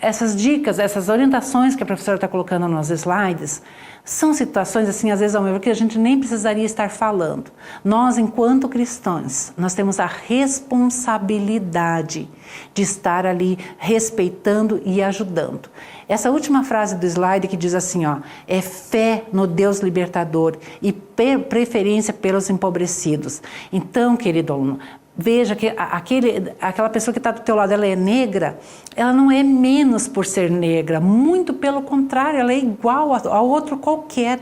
Speaker 1: essas dicas, essas orientações que a professora está colocando nos slides, são situações, assim, às vezes, ao meu ver, que a gente nem precisaria estar falando. Nós, enquanto cristãos, nós temos a responsabilidade de estar ali respeitando e ajudando. Essa última frase do slide que diz assim, ó, é fé no Deus libertador e preferência pelos empobrecidos. Então, querido aluno, veja que aquela pessoa que está do teu lado, ela é negra, ela não é menos por ser negra, muito pelo contrário, ela é igual ao outro qualquer.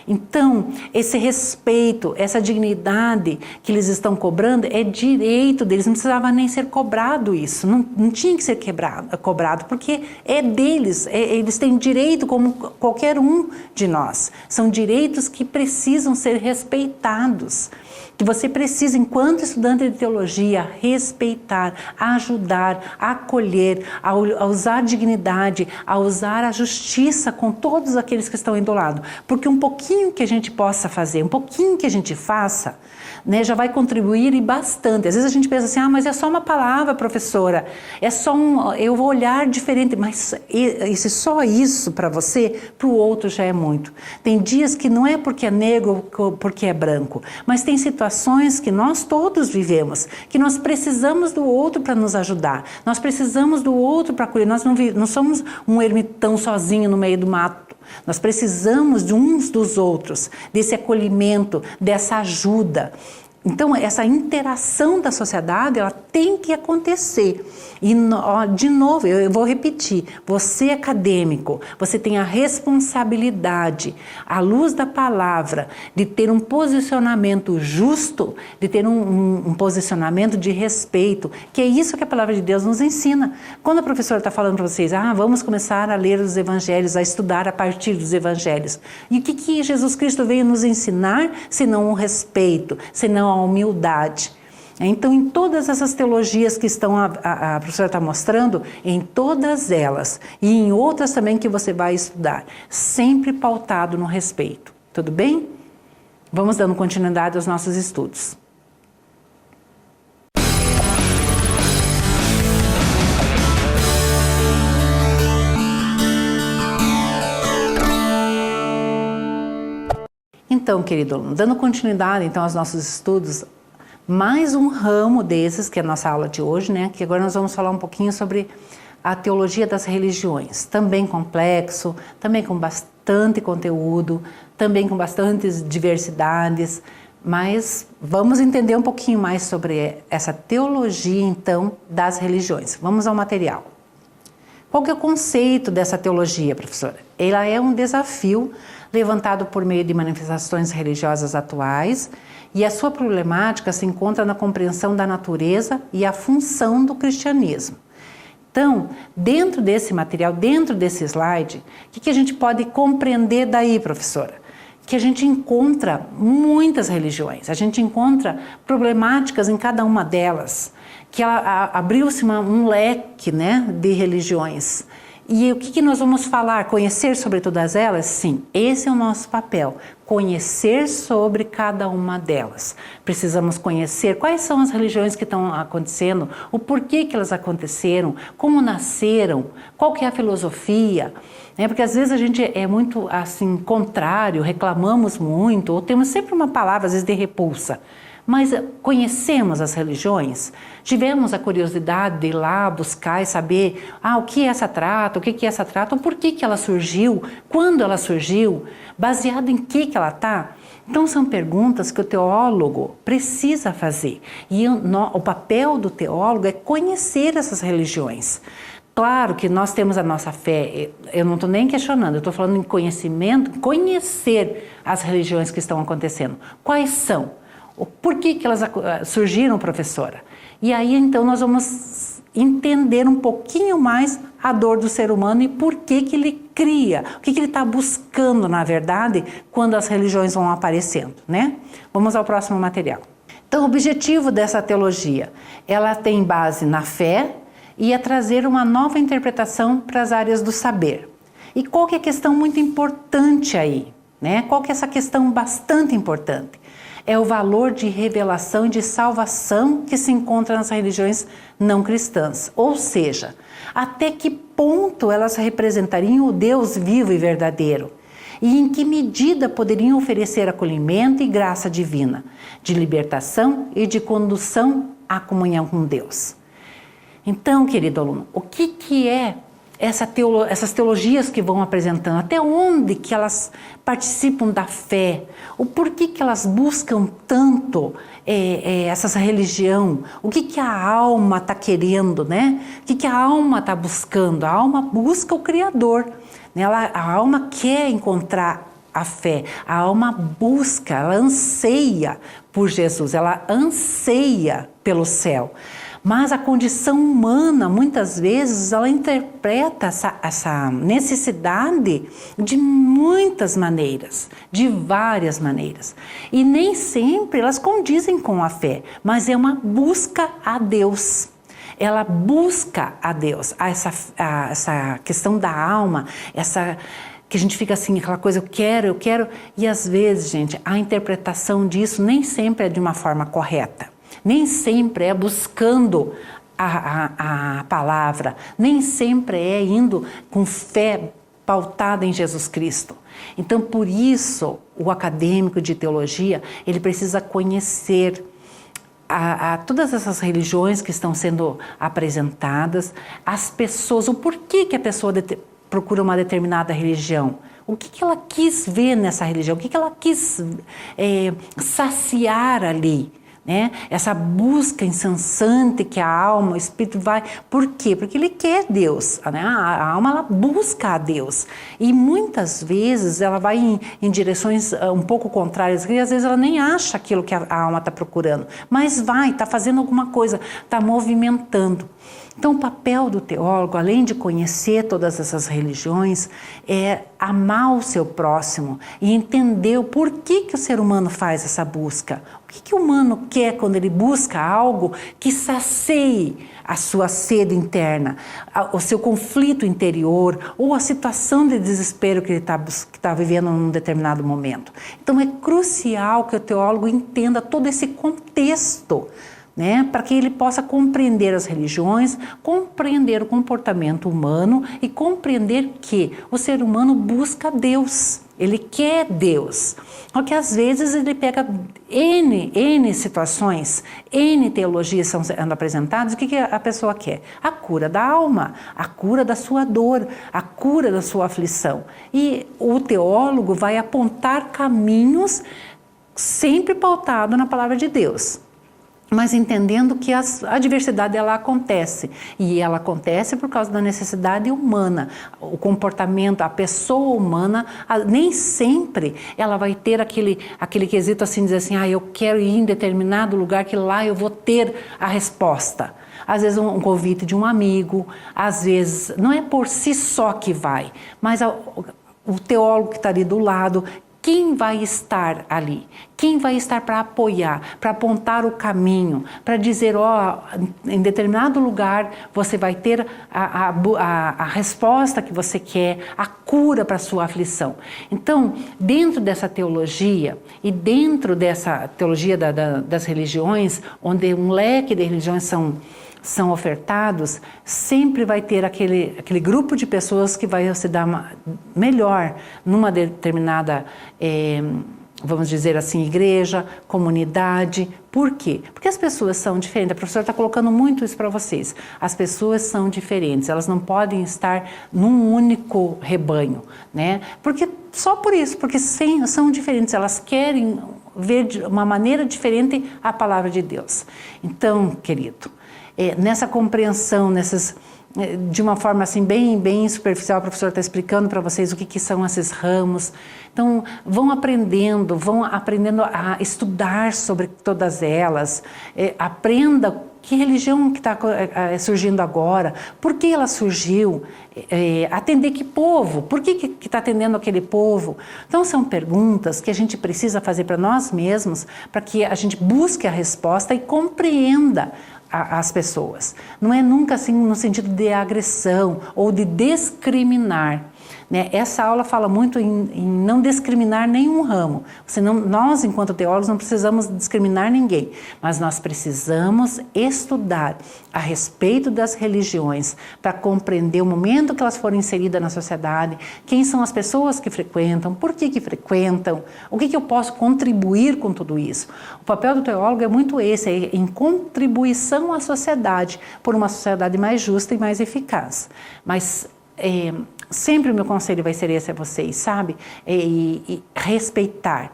Speaker 1: Então, esse respeito, essa dignidade que eles estão cobrando é direito deles, não precisava nem ser cobrado isso, não tinha que ser cobrado, porque é deles, eles têm direito como qualquer um de nós, são direitos que precisam ser respeitados. Que você precisa, enquanto estudante de teologia, respeitar, ajudar, acolher, a usar dignidade, a usar a justiça com todos aqueles que estão indo ao lado. Porque um pouquinho que a gente possa fazer, um pouquinho que a gente faça, né, já vai contribuir e bastante. Às vezes a gente pensa assim, mas é só uma palavra, professora, é só eu vou olhar diferente, mas só isso para você, para o outro já é muito. Tem dias que não é porque é negro ou porque é branco, mas tem situações que nós todos vivemos, que nós precisamos do outro para nos ajudar, nós precisamos do outro para acolher, nós não somos um ermitão sozinho no meio do mato. Nós precisamos de uns dos outros, desse acolhimento, dessa ajuda. Então, essa interação da sociedade, ela tem que acontecer. E, de novo, eu vou repetir, você acadêmico, você tem a responsabilidade, à luz da palavra, de ter um posicionamento justo, de ter um posicionamento de respeito, que é isso que a palavra de Deus nos ensina. Quando a professora está falando para vocês, vamos começar a ler os evangelhos, a estudar a partir dos evangelhos. E o que Jesus Cristo veio nos ensinar, senão o respeito, senão a humildade. Então, em todas essas teologias que a professora está mostrando, em todas elas, e em outras também que você vai estudar, sempre pautado no respeito. Tudo bem? Vamos dando continuidade aos nossos estudos. Então, querido aluno, dando continuidade então aos nossos estudos, mais um ramo desses, que é a nossa aula de hoje, né? Que agora nós vamos falar um pouquinho sobre a teologia das religiões, também complexo, também com bastante conteúdo, também com bastantes diversidades, Mas vamos entender um pouquinho mais sobre essa teologia, então, das religiões. Vamos ao material. Qual que é o conceito dessa teologia, professora? Ela é um desafio levantado por meio de manifestações religiosas atuais e a sua problemática se encontra na compreensão da natureza e a função do cristianismo. Então, dentro desse material, dentro desse slide, o que a gente pode compreender daí, professora? Que a gente encontra muitas religiões, a gente encontra problemáticas em cada uma delas, que abriu-se um leque, né, de religiões. E o que nós vamos falar? Conhecer sobre todas elas? Sim, esse é o nosso papel, conhecer sobre cada uma delas. Precisamos conhecer quais são as religiões que estão acontecendo, o porquê que elas aconteceram, como nasceram, qual que é a filosofia, né? Porque às vezes a gente é muito assim contrário, reclamamos muito, ou temos sempre uma palavra às vezes de repulsa. Mas conhecemos as religiões, tivemos a curiosidade de ir lá buscar e saber o que essa trata, o que essa trata, por que ela surgiu, quando ela surgiu, baseado em que ela está. Então são perguntas que o teólogo precisa fazer. E o papel do teólogo é conhecer essas religiões. Claro que nós temos a nossa fé, eu não estou nem questionando, eu estou falando em conhecimento, conhecer as religiões que estão acontecendo. Quais são? Por que elas surgiram, professora? E aí, então, nós vamos entender um pouquinho mais a dor do ser humano e por que ele cria, o que ele está buscando, na verdade, quando as religiões vão aparecendo, né? Vamos ao próximo material. Então, o objetivo dessa teologia, ela tem base na fé e é trazer uma nova interpretação para as áreas do saber. E qual que é a questão muito importante aí, né? Qual que é essa questão bastante importante? É o valor de revelação e de salvação que se encontra nas religiões não cristãs. Ou seja, até que ponto elas representariam o Deus vivo e verdadeiro? E em que medida poderiam oferecer acolhimento e graça divina, de libertação e de condução à comunhão com Deus? Então, querido aluno, o que é essas teologias que vão apresentando, até onde que elas participam da fé, o porquê que elas buscam tanto essa religião, o que a alma está querendo, né? O que a alma está buscando? A alma busca o Criador, né? A alma quer encontrar a fé, a alma busca, ela anseia por Jesus, ela anseia pelo céu. Mas a condição humana, muitas vezes, ela interpreta essa necessidade de muitas maneiras, de várias maneiras. E nem sempre elas condizem com a fé, mas é uma busca a Deus. Ela busca a Deus, essa questão da alma, que a gente fica assim, aquela coisa, eu quero, e às vezes, gente, a interpretação disso nem sempre é de uma forma correta. Nem sempre é buscando a palavra, nem sempre é indo com fé pautada em Jesus Cristo. Então, por isso, o acadêmico de teologia, ele precisa conhecer todas essas religiões que estão sendo apresentadas, as pessoas, o porquê que a pessoa procura uma determinada religião. O que ela quis ver nessa religião, o que ela quis saciar ali. Né? Essa busca incessante que a alma, o espírito vai... Por quê? Porque ele quer Deus, né? A alma ela busca a Deus e muitas vezes ela vai em direções um pouco contrárias e às vezes ela nem acha aquilo que a alma está procurando, mas está fazendo alguma coisa, está movimentando. Então, o papel do teólogo, além de conhecer todas essas religiões, é amar o seu próximo e entender o porquê que o ser humano faz essa busca. O que o humano quer quando ele busca algo que sacie a sua sede interna, o seu conflito interior ou a situação de desespero que ele está vivendo num determinado momento. Então, é crucial que o teólogo entenda todo esse contexto, né, para que ele possa compreender as religiões, compreender o comportamento humano e compreender que o ser humano busca Deus, ele quer Deus. Só que às vezes ele pega N situações, N teologias são sendo apresentadas, o que a pessoa quer? A cura da alma, a cura da sua dor, a cura da sua aflição. E o teólogo vai apontar caminhos sempre pautado na palavra de Deus, mas entendendo que a diversidade ela acontece, e ela acontece por causa da necessidade humana, o comportamento, a pessoa humana, nem sempre ela vai ter aquele quesito assim, dizer assim, eu quero ir em determinado lugar que lá eu vou ter a resposta. Às vezes um convite de um amigo, às vezes não é por si só que vai, mas o teólogo que está ali do lado, quem vai estar ali? Quem vai estar para apoiar, para apontar o caminho, para dizer, em determinado lugar você vai ter a resposta que você quer, a cura para a sua aflição. Então, dentro dessa teologia e dentro dessa teologia das religiões, onde um leque de religiões são ofertados, sempre vai ter aquele grupo de pessoas que vai se dar melhor numa determinada, vamos dizer assim, igreja, comunidade. Por quê? Porque as pessoas são diferentes. A professora está colocando muito isso para vocês. As pessoas são diferentes, elas não podem estar num único rebanho, né? Porque só por isso, porque são diferentes, elas querem ver de uma maneira diferente a palavra de Deus. Então, querido, nessa compreensão, de uma forma assim bem superficial, a professora está explicando para vocês o que são esses ramos. Então, vão aprendendo a estudar sobre todas elas. Aprenda que religião que está surgindo agora, por que ela surgiu, atender que povo, por que está atendendo aquele povo. Então, são perguntas que a gente precisa fazer para nós mesmos, para que a gente busque a resposta e compreenda as pessoas. Não é nunca assim no sentido de agressão ou de discriminar, né? Essa aula fala muito em não discriminar nenhum ramo. Nós, enquanto teólogos, não precisamos discriminar ninguém, mas nós precisamos estudar a respeito das religiões para compreender o momento que elas foram inseridas na sociedade, quem são as pessoas que frequentam, por que frequentam, o que eu posso contribuir com tudo isso. O papel do teólogo é muito esse, em contribuição à sociedade, por uma sociedade mais justa e mais eficaz. Mas sempre o meu conselho vai ser esse a vocês, sabe? Respeitar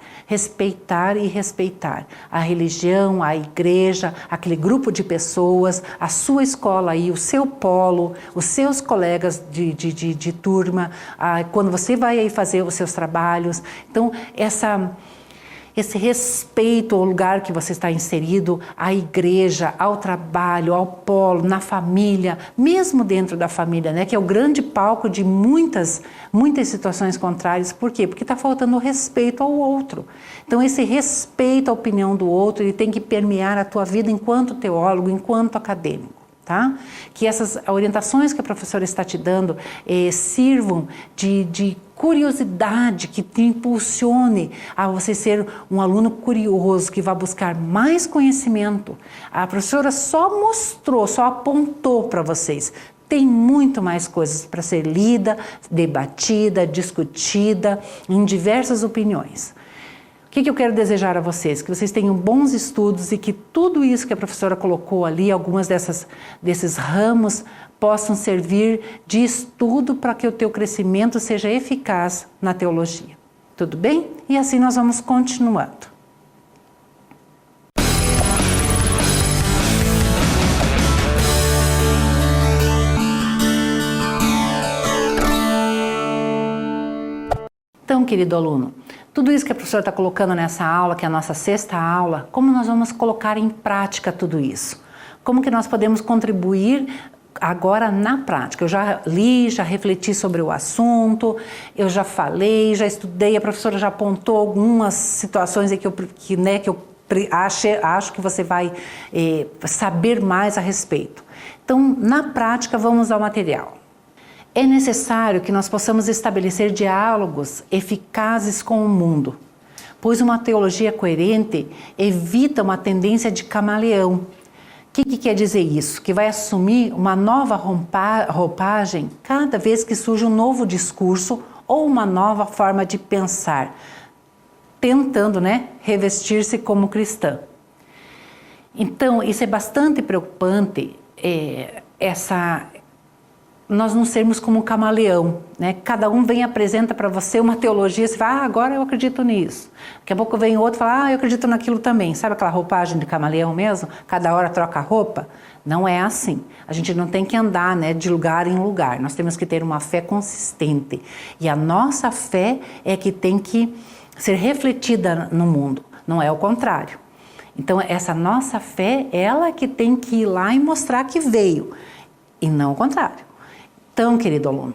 Speaker 1: e respeitar a religião, a igreja, aquele grupo de pessoas, a sua escola aí, o seu polo, os seus colegas de turma, quando você vai aí fazer os seus trabalhos. Então, esse respeito ao lugar que você está inserido, à igreja, ao trabalho, ao polo, na família, mesmo dentro da família, né, que é o grande palco de muitas situações contrárias. Por quê? Porque está faltando respeito ao outro. Então, esse respeito à opinião do outro, ele tem que permear a tua vida enquanto teólogo, enquanto acadêmico. Tá? Que essas orientações que a professora está te dando sirvam de curiosidade, que te impulsione a você ser um aluno curioso, que vai buscar mais conhecimento. A professora só apontou para vocês. Tem muito mais coisas para ser lida, debatida, discutida, em diversas opiniões. O que eu quero desejar a vocês? Que vocês tenham bons estudos e que tudo isso que a professora colocou ali, algumas desses ramos, possam servir de estudo para que o teu crescimento seja eficaz na teologia. Tudo bem? E assim nós vamos continuando. Então, querido aluno, tudo isso que a professora está colocando nessa aula, que é a nossa 6ª aula, como nós vamos colocar em prática tudo isso? Como que nós podemos contribuir agora na prática? Eu já li, já refleti sobre o assunto, eu já falei, já estudei, a professora já apontou algumas situações que eu acho que você vai saber mais a respeito. Então, na prática, vamos ao material. É necessário que nós possamos estabelecer diálogos eficazes com o mundo, pois uma teologia coerente evita uma tendência de camaleão. O que quer dizer isso? Que vai assumir uma nova roupagem cada vez que surge um novo discurso ou uma nova forma de pensar, tentando, revestir-se como cristã. Então, isso é bastante preocupante, nós não sermos como um camaleão, né? Cada um vem e apresenta para você uma teologia, você fala, agora eu acredito nisso. Daqui a pouco vem outro e fala, eu acredito naquilo também. Sabe aquela roupagem de camaleão mesmo? Cada hora troca a roupa? Não é assim. A gente não tem que andar, né, de lugar em lugar. Nós temos que ter uma fé consistente. E a nossa fé é que tem que ser refletida no mundo, não é o contrário. Então, essa nossa fé, ela que tem que ir lá e mostrar que veio, e não o contrário. Então, querido aluno,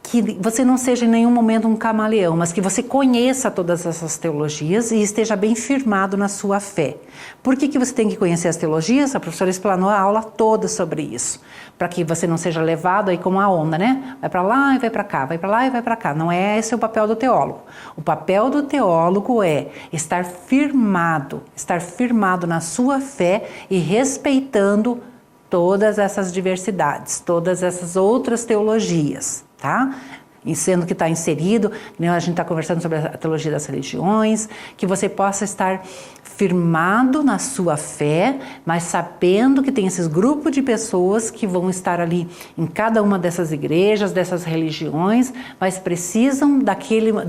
Speaker 1: que você não seja em nenhum momento um camaleão, mas que você conheça todas essas teologias e esteja bem firmado na sua fé. Por que você tem que conhecer as teologias? A professora explanou a aula toda sobre isso, para que você não seja levado aí como a onda, né? Vai para lá e vai para cá, vai para lá e vai para cá. Não é esse o papel do teólogo. O papel do teólogo é estar firmado na sua fé e respeitando todas essas diversidades, todas essas outras teologias, tá? E sendo que está inserido, né, a gente está conversando sobre a teologia das religiões, que você possa estar firmado na sua fé, mas sabendo que tem esses grupos de pessoas que vão estar ali em cada uma dessas igrejas, dessas religiões, mas precisam daquilo,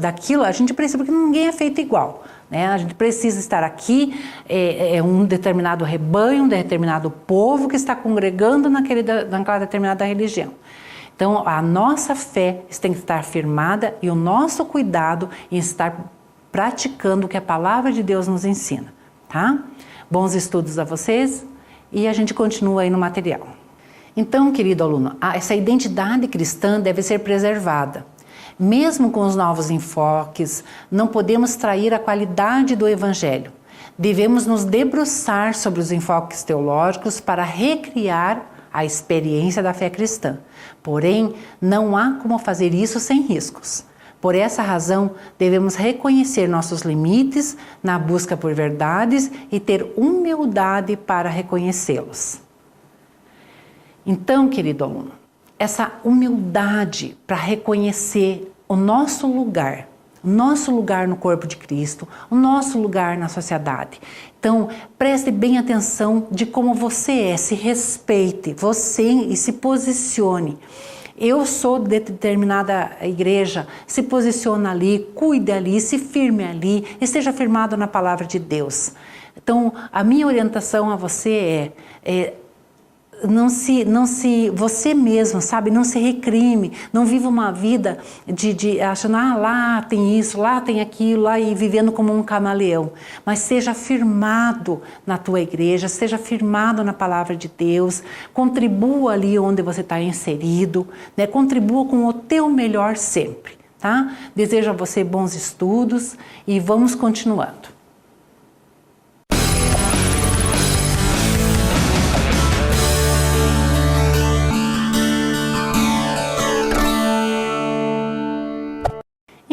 Speaker 1: a gente precisa, porque ninguém é feito igual. A gente precisa estar aqui, é um determinado rebanho, um determinado povo que está congregando naquela determinada religião. Então, a nossa fé tem que estar firmada e o nosso cuidado em estar praticando o que a palavra de Deus nos ensina, tá? Bons estudos a vocês e a gente continua aí no material. Então, querido aluno, essa identidade cristã deve ser preservada. Mesmo com os novos enfoques, não podemos trair a qualidade do Evangelho. Devemos nos debruçar sobre os enfoques teológicos para recriar a experiência da fé cristã. Porém, não há como fazer isso sem riscos. Por essa razão, devemos reconhecer nossos limites na busca por verdades e ter humildade para reconhecê-los. Então, querido aluno, essa humildade para reconhecer o nosso lugar no corpo de Cristo, o nosso lugar na sociedade. Então, preste bem atenção de como você é, se respeite, você e se posicione. Eu sou de determinada igreja, se posiciona ali, cuide ali, se firme ali, esteja firmado na palavra de Deus. Então, a minha orientação a você você mesmo, sabe, não se recrime, não viva uma vida de achando, lá tem isso, lá tem aquilo, lá e vivendo como um camaleão, mas seja firmado na tua igreja, seja firmado na palavra de Deus, contribua ali onde você está inserido, né? Contribua com o teu melhor sempre, tá? Desejo a você bons estudos e vamos continuando.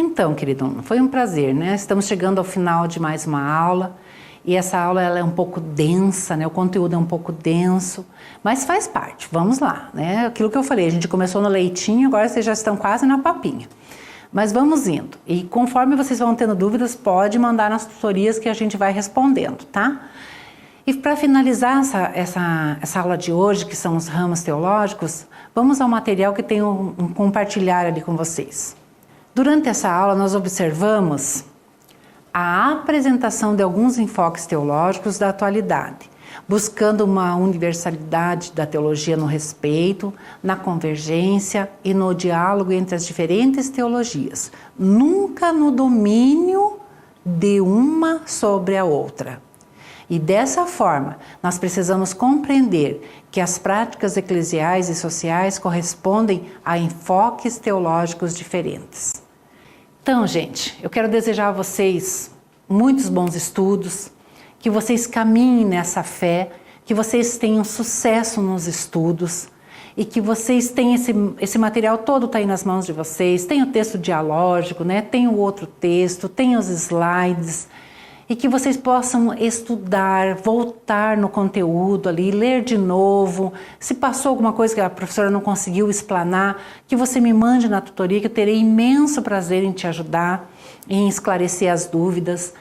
Speaker 1: Então, querido, foi um prazer, né? Estamos chegando ao final de mais uma aula e essa aula ela é um pouco densa, né? O conteúdo é um pouco denso, mas faz parte, vamos lá, né? Aquilo que eu falei, a gente começou no leitinho, agora vocês já estão quase na papinha. Mas vamos indo e conforme vocês vão tendo dúvidas, pode mandar nas tutorias que a gente vai respondendo, tá? E para finalizar essa aula de hoje, que são os ramos teológicos, vamos ao material que tem um compartilhar ali com vocês. Durante essa aula, nós observamos a apresentação de alguns enfoques teológicos da atualidade, buscando uma universalidade da teologia no respeito, na convergência e no diálogo entre as diferentes teologias, nunca no domínio de uma sobre a outra. E dessa forma, nós precisamos compreender que as práticas eclesiais e sociais correspondem a enfoques teológicos diferentes. Então, gente, eu quero desejar a vocês muitos bons estudos, que vocês caminhem nessa fé, que vocês tenham sucesso nos estudos e que vocês tenham esse material todo está aí nas mãos de vocês, tem o texto dialógico, né? Tem o outro texto, tem os slides, e que vocês possam estudar, voltar no conteúdo ali, ler de novo. Se passou alguma coisa que a professora não conseguiu explanar, que você me mande na tutoria, que eu terei imenso prazer em te ajudar, em esclarecer as dúvidas.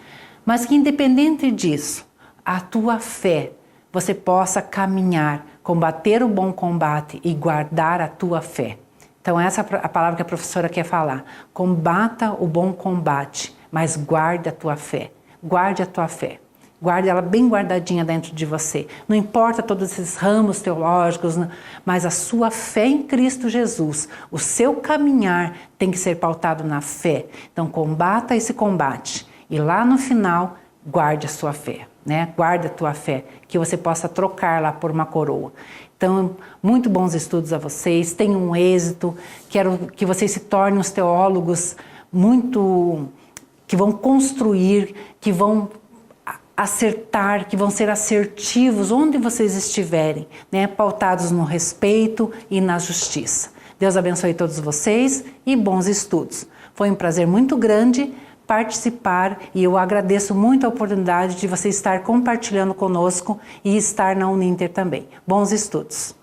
Speaker 1: Mas que independente disso, a tua fé, você possa caminhar combater o bom combate e guardar a tua fé. Então essa é a palavra que a professora quer falar. Combata o bom combate, mas guarde a tua fé. Guarde a tua fé. Guarde ela bem guardadinha dentro de você. Não importa todos esses ramos teológicos, mas a sua fé em Cristo Jesus, o seu caminhar tem que ser pautado na fé. Então combata esse combate e lá no final guarde a sua fé, né? Guarde a tua fé, que você possa trocá-la por uma coroa. Então, muito bons estudos a vocês, tenham um êxito, quero que vocês se tornem os teólogos que vão construir, que vão acertar, que vão ser assertivos onde vocês estiverem, né? Pautados no respeito e na justiça. Deus abençoe todos vocês e bons estudos. Foi um prazer muito grande participar e eu agradeço muito a oportunidade de você estar compartilhando conosco e estar na Uninter também. Bons estudos!